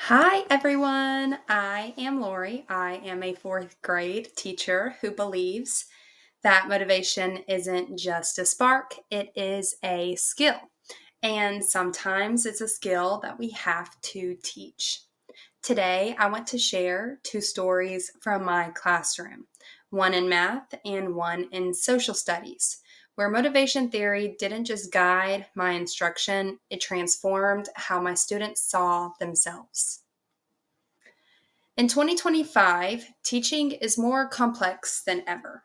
Hi, everyone. I am Lori. I am a fourth grade teacher who believes that motivation isn't just a spark, it is a skill. And sometimes it's a skill that we have to teach. Today, I want to share two stories from my classroom, one in math and one in social studies, where motivation theory didn't just guide my instruction, it transformed how my students saw themselves. In 2025, teaching is more complex than ever.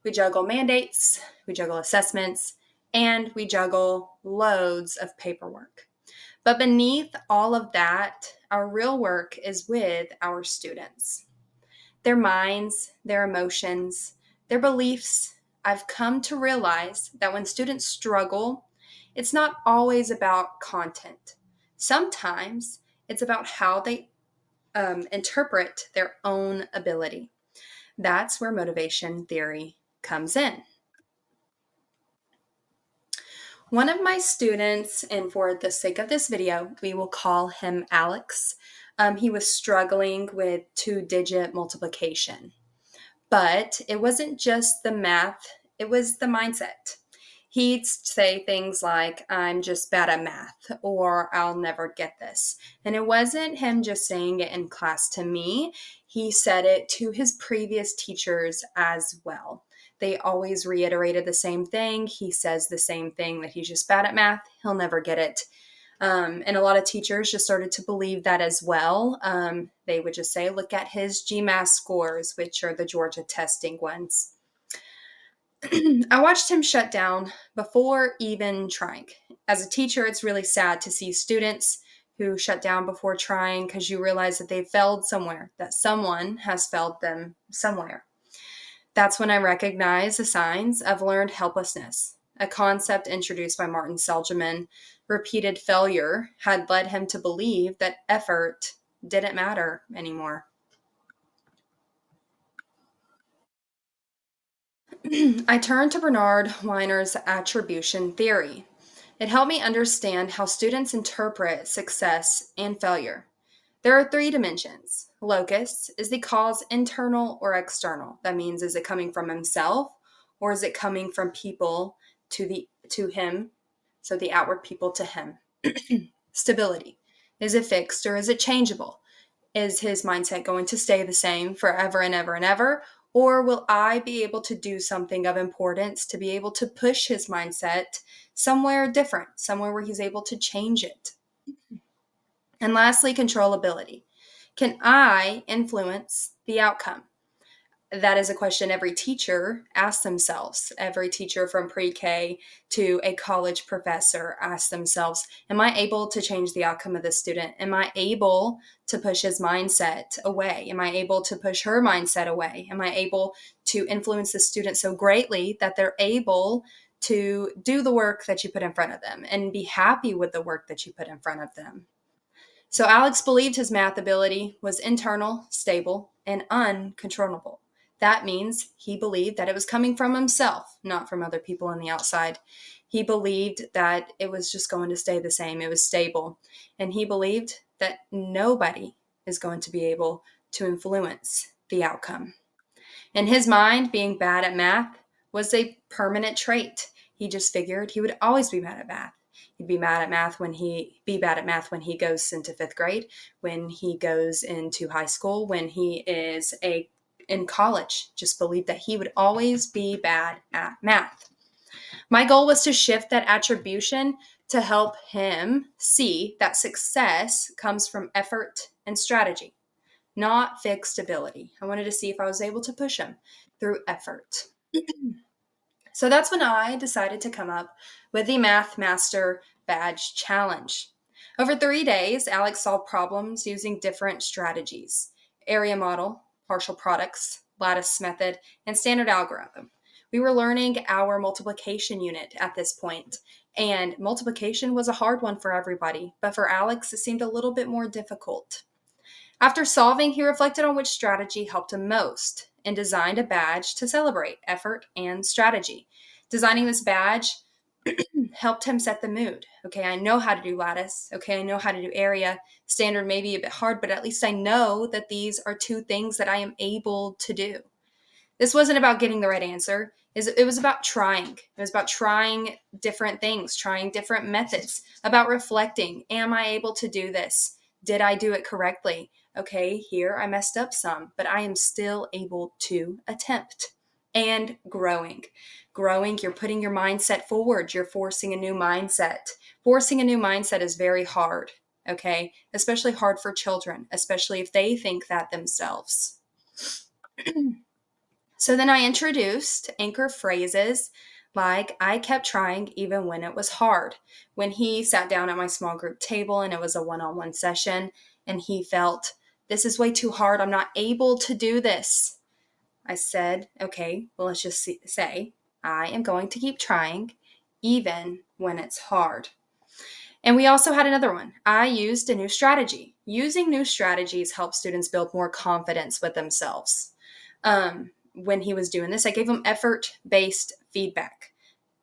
We juggle mandates, we juggle assessments, and we juggle loads of paperwork. But beneath all of that, our real work is with our students. Their minds, their emotions, their beliefs. I've come to realize that when students struggle, it's not always about content. Sometimes it's about how they interpret their own ability. That's where motivation theory comes in. One of my students, and for the sake of this video, we will call him Alex. He was struggling with two-digit multiplication, but it wasn't just the math, it was the mindset. He'd say things like, I'm just bad at math, or I'll never get this. And it wasn't him just saying it in class to me, he said it to his previous teachers as well. They always reiterated the same thing. He says the same thing, that he's just bad at math, he'll never get it. And a lot of teachers just started to believe that as well. They would just say, look at his GMAT scores, which are the Georgia testing ones. I watched him shut down before even trying. As a teacher, it's really sad to see students who shut down before trying because you realize that they failed somewhere, that someone has failed them somewhere. That's when I recognize the signs of learned helplessness, a concept introduced by Martin Seligman. Repeated failure had led him to believe that effort didn't matter anymore. I turned to Bernard Weiner's attribution theory. It helped me understand how students interpret success and failure. There are three dimensions. Locus is the cause internal or external. That means, is it coming from himself or is it coming from people to him? So the outward people to him. Stability. Is it fixed or is it changeable? Is his mindset going to stay the same forever and ever and ever? Or will I be able to do something of importance to be able to push his mindset somewhere different, somewhere where he's able to change it? And lastly, controllability. Can I influence the outcome? That is a question every teacher asks themselves. Every teacher from pre-K to a college professor asks themselves, am I able to change the outcome of the student? Am I able to push his mindset away? Am I able to push her mindset away? Am I able to influence the student so greatly that they're able to do the work that you put in front of them and be happy with the work that you put in front of them? So Alex believed his math ability was internal, stable, and uncontrollable. That means he believed that it was coming from himself, not from other people on the outside. He believed that it was just going to stay the same. It was stable. And he believed that nobody is going to be able to influence the outcome. In his mind, being bad at math was a permanent trait. He just figured he would always be bad at math. He'd be bad at math when he goes into fifth grade, when he goes into high school, when he is in college. Just believed that he would always be bad at math. My goal was to shift that attribution to help him see that success comes from effort and strategy, not fixed ability. I wanted to see if I was able to push him through effort. So that's when I decided to come up with the Math Master Badge Challenge. Over 3 days, Alex solved problems using different strategies: area model, partial products, lattice method, and standard algorithm. We were learning our multiplication unit at this point, and multiplication was a hard one for everybody, but for Alex, it seemed a little bit more difficult. After solving, he reflected on which strategy helped him most and designed a badge to celebrate effort and strategy. Designing this badge Helped him set the mood. Okay, I know how to do lattice. Okay, I know how to do area. Standard may be a bit hard, but at least I know that these are two things that I am able to do. This wasn't about getting the right answer. It was about trying. It was about trying different things, trying different methods, about reflecting. Am I able to do this? Did I do it correctly? Okay, here I messed up some, but I am still able to attempt. And growing. Growing, you're putting your mindset forward. You're forcing a new mindset. Forcing a new mindset is very hard, okay? Especially hard for children, especially if they think that themselves. So then I introduced anchor phrases like I kept trying even when it was hard. When he sat down at my small group table and it was a one on one session and he felt, this is way too hard. I'm not able to do this. I said, okay, well, let's just say I am going to keep trying even when it's hard. And we also had another one. I used a new strategy. Using new strategies helps students build more confidence with themselves. When he was doing this, I gave him effort based feedback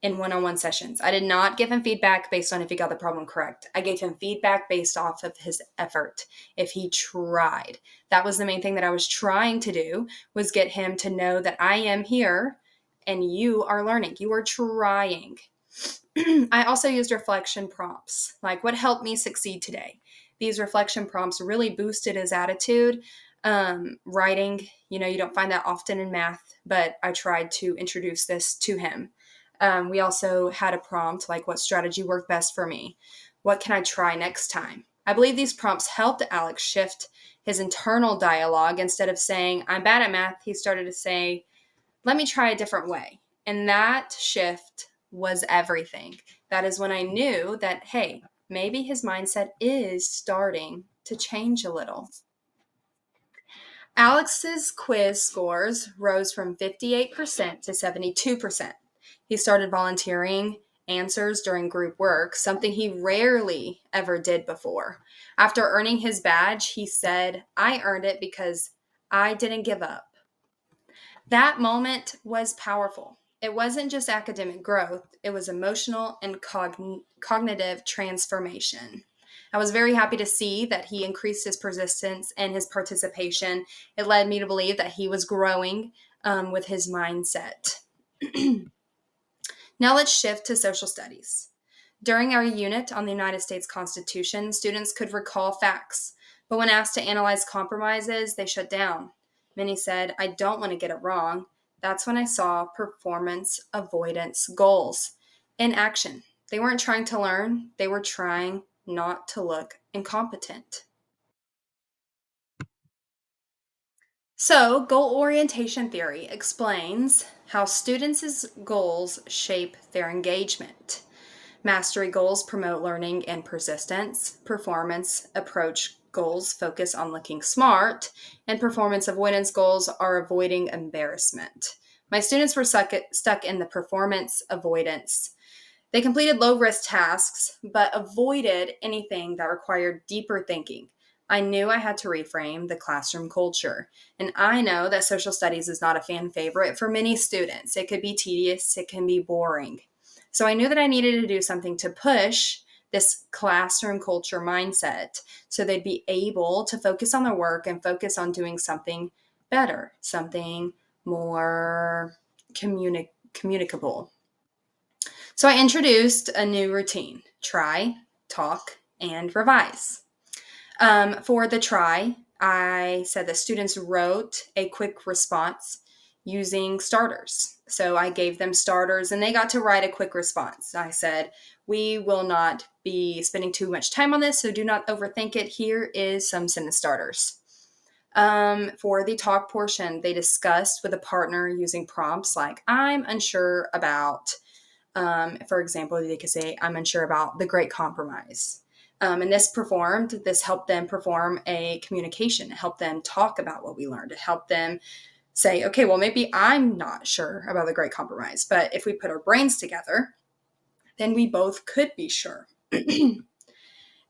in one on one sessions. I did not give him feedback based on if he got the problem correct. I gave him feedback based off of his effort, if he tried. That was the main thing that I was trying to do, was get him to know that I am here and you are learning. You are trying. I also used reflection prompts, like what helped me succeed today. These reflection prompts really boosted his attitude. Writing, you don't find that often in math, but I tried to introduce this to him. We also had a prompt like, what strategy worked best for me? What can I try next time? I believe these prompts helped Alex shift his internal dialogue. Instead of saying, I'm bad at math, he started to say, let me try a different way. And that shift was everything. That is when I knew that, hey, maybe his mindset is starting to change a little. Alex's quiz scores rose from 58% to 72%. He started volunteering answers during group work, something he rarely ever did before. After earning his badge, he said, I earned it because I didn't give up. That moment was powerful. It wasn't just academic growth, it was emotional and cognitive transformation. I was very happy to see that he increased his persistence and his participation. It led me to believe that he was growing with his mindset. Now let's shift to social studies. During our unit on the United States Constitution, students could recall facts, but when asked to analyze compromises, they shut down. Many said, I don't want to get it wrong. That's when I saw performance avoidance goals in action. They weren't trying to learn, they were trying not to look incompetent. So, goal orientation theory explains how students' goals shape their engagement. Mastery goals promote learning and persistence. Performance approach goals focus on looking smart, and performance avoidance goals are avoiding embarrassment. My students were stuck in the performance avoidance. They completed low risk tasks, but avoided anything that required deeper thinking. I knew I had to reframe the classroom culture. And I know that social studies is not a fan favorite for many students. It could be tedious, it can be boring. So I knew that I needed to do something to push this classroom culture mindset so they'd be able to focus on their work and focus on doing something better, something more communicable. So I introduced a new routine: try, talk, and revise. For the try, I said that students wrote a quick response using starters. So I gave them starters and they got to write a quick response. I said, we will not be spending too much time on this, so do not overthink it. Here is some sentence starters. For the talk portion, they discussed with a partner using prompts like, I'm unsure about, for example, they could say, I'm unsure about the Great Compromise. And this helped them perform a communication. It helped them talk about what we learned. It helped them say, okay, well, maybe I'm not sure about the Great Compromise, but if we put our brains together, then we both could be sure.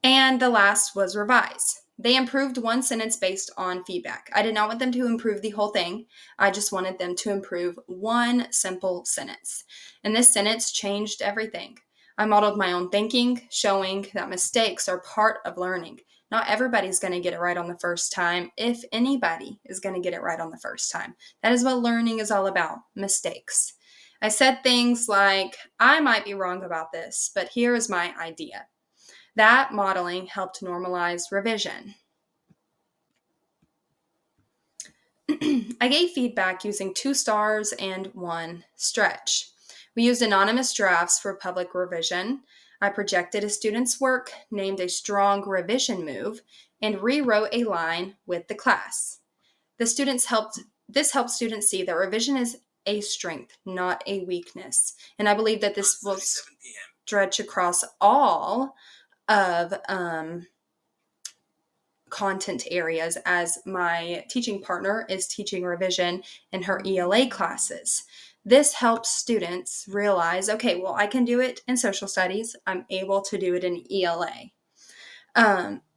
And the last was revise. They improved one sentence based on feedback. I did not want them to improve the whole thing. I just wanted them to improve one simple sentence. And this sentence changed everything. I modeled my own thinking, showing that mistakes are part of learning. Not everybody's going to get it right on the first time, if anybody is going to get it right on the first time. That is what learning is all about, mistakes. I said things like, I might be wrong about this, but here is my idea. That modeling helped normalize revision. I gave feedback using 2 stars and 1 stretch. We used anonymous drafts for public revision. I projected a student's work, named a strong revision move, and rewrote a line with the class. This helped students see that revision is a strength, not a weakness. And I believe that this will stretch across all of content areas, as my teaching partner is teaching revision in her ELA classes. This helps students realize, okay, well, I can do it in social studies. I'm able to do it in ELA.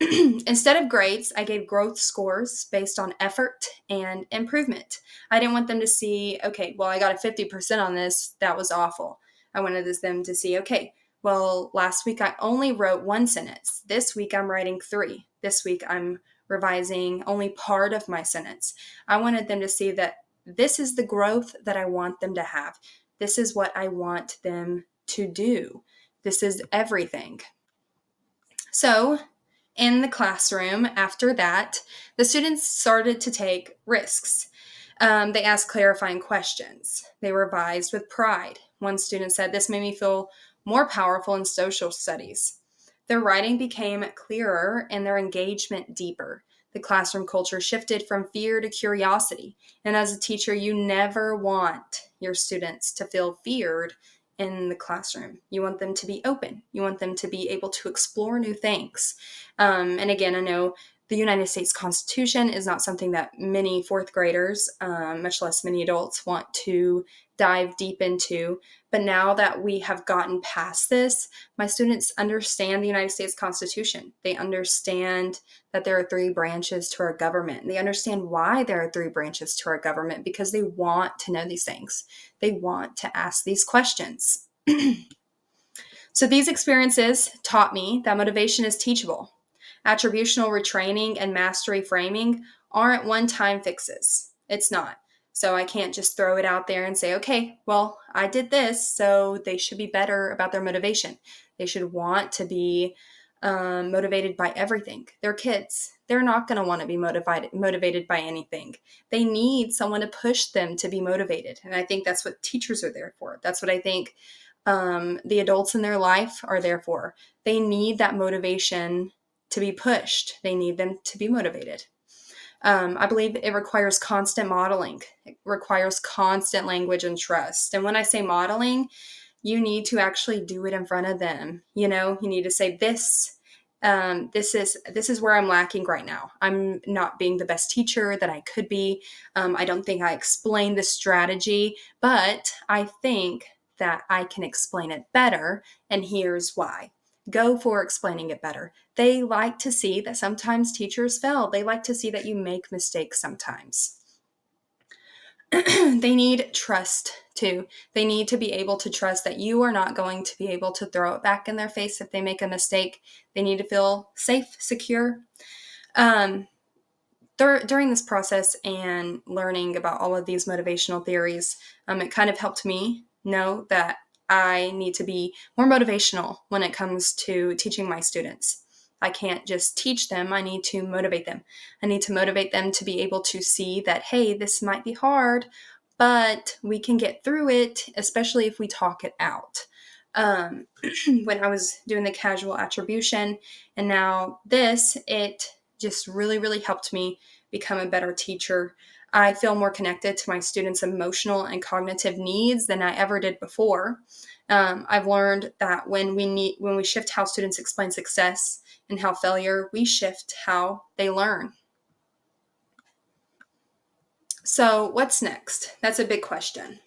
Instead of grades, I gave growth scores based on effort and improvement. I didn't want them to see, okay, well, I got a 50% on this. That was awful. I wanted them to see, okay, well, last week I only wrote 1 sentence. This week I'm writing 3. This week I'm revising only part of my sentence. I wanted them to see that this is the growth that I want them to have. This is what I want them to do. This is everything. So, in the classroom, after that, the students started to take risks. They asked clarifying questions. They revised with pride. One student said, "This made me feel more powerful in social studies." Their writing became clearer and their engagement deeper. The classroom culture shifted from fear to curiosity. And as a teacher, you never want your students to feel feared in the classroom. You want them to be open. You want them to be able to explore new things. And again, I know the United States Constitution is not something that many fourth graders, much less many adults, want to dive deep into. But now that we have gotten past this, my students understand the United States Constitution. They understand that there are 3 branches to our government. They understand why there are 3 branches to our government, because they want to know these things. They want to ask these questions. So these experiences taught me that motivation is teachable. Attributional retraining and mastery framing aren't one-time fixes. It's not. So I can't just throw it out there and say, okay, well, I did this, so they should be better about their motivation. They should want to be motivated by everything. They're kids. They're not going to want to be motivated by anything. They need someone to push them to be motivated. And I think that's what teachers are there for. That's what I think the adults in their life are there for. They need that motivation to be pushed. They need them to be motivated. I believe it requires constant modeling. It requires constant language and trust. And when I say modeling, you need to actually do it in front of them. You need to say this. This is where I'm lacking right now. I'm not being the best teacher that I could be. I don't think I explained the strategy, but I think that I can explain it better, and here's why. Go for explaining it better. They like to see that sometimes teachers fail. They like to see that you make mistakes sometimes. They need trust too. They need to be able to trust that you are not going to be able to throw it back in their face if they make a mistake. They need to feel safe, secure. During this process and learning about all of these motivational theories, it kind of helped me know that I need to be more motivational when it comes to teaching my students. I can't just teach them. I need to motivate them. I need to motivate them to be able to see that, hey, this might be hard, but we can get through it, especially if we talk it out. When I was doing the casual attribution and now this, it just really, really helped me become a better teacher. I feel more connected to my students' emotional and cognitive needs than I ever did before. I've learned that when we shift how students explain success and how failure, we shift how they learn. So what's next? That's a big question.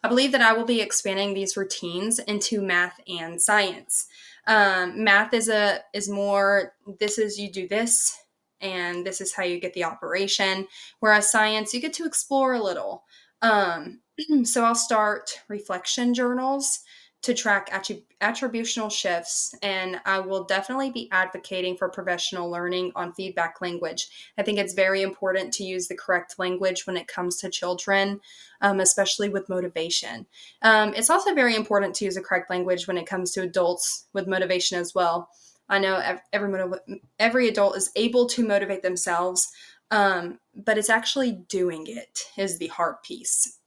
I believe that I will be expanding these routines into math and science. Math is more, this is you do this, and this is how you get the operation. Whereas science, you get to explore a little. So I'll start reflection journals to track attributional shifts, and I will definitely be advocating for professional learning on feedback language. I think it's very important to use the correct language when it comes to children, especially with motivation. It's also very important to use the correct language when it comes to adults with motivation as well. I know every adult is able to motivate themselves, but it's actually doing it is the hard piece.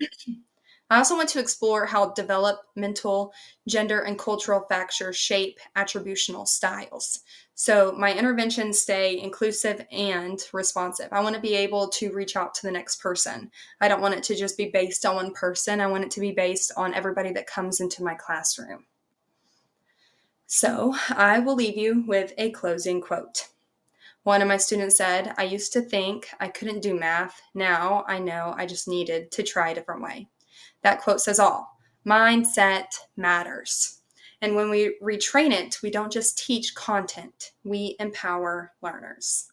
I also want to explore how developmental, gender, and cultural factors shape attributional styles. So my interventions stay inclusive and responsive. I want to be able to reach out to the next person. I don't want it to just be based on one person. I want it to be based on everybody that comes into my classroom. So I will leave you with a closing quote. One of my students said, "I used to think I couldn't do math. Now I know I just needed to try a different way." That quote says all. Mindset matters. And when we retrain it, we don't just teach content, we empower learners.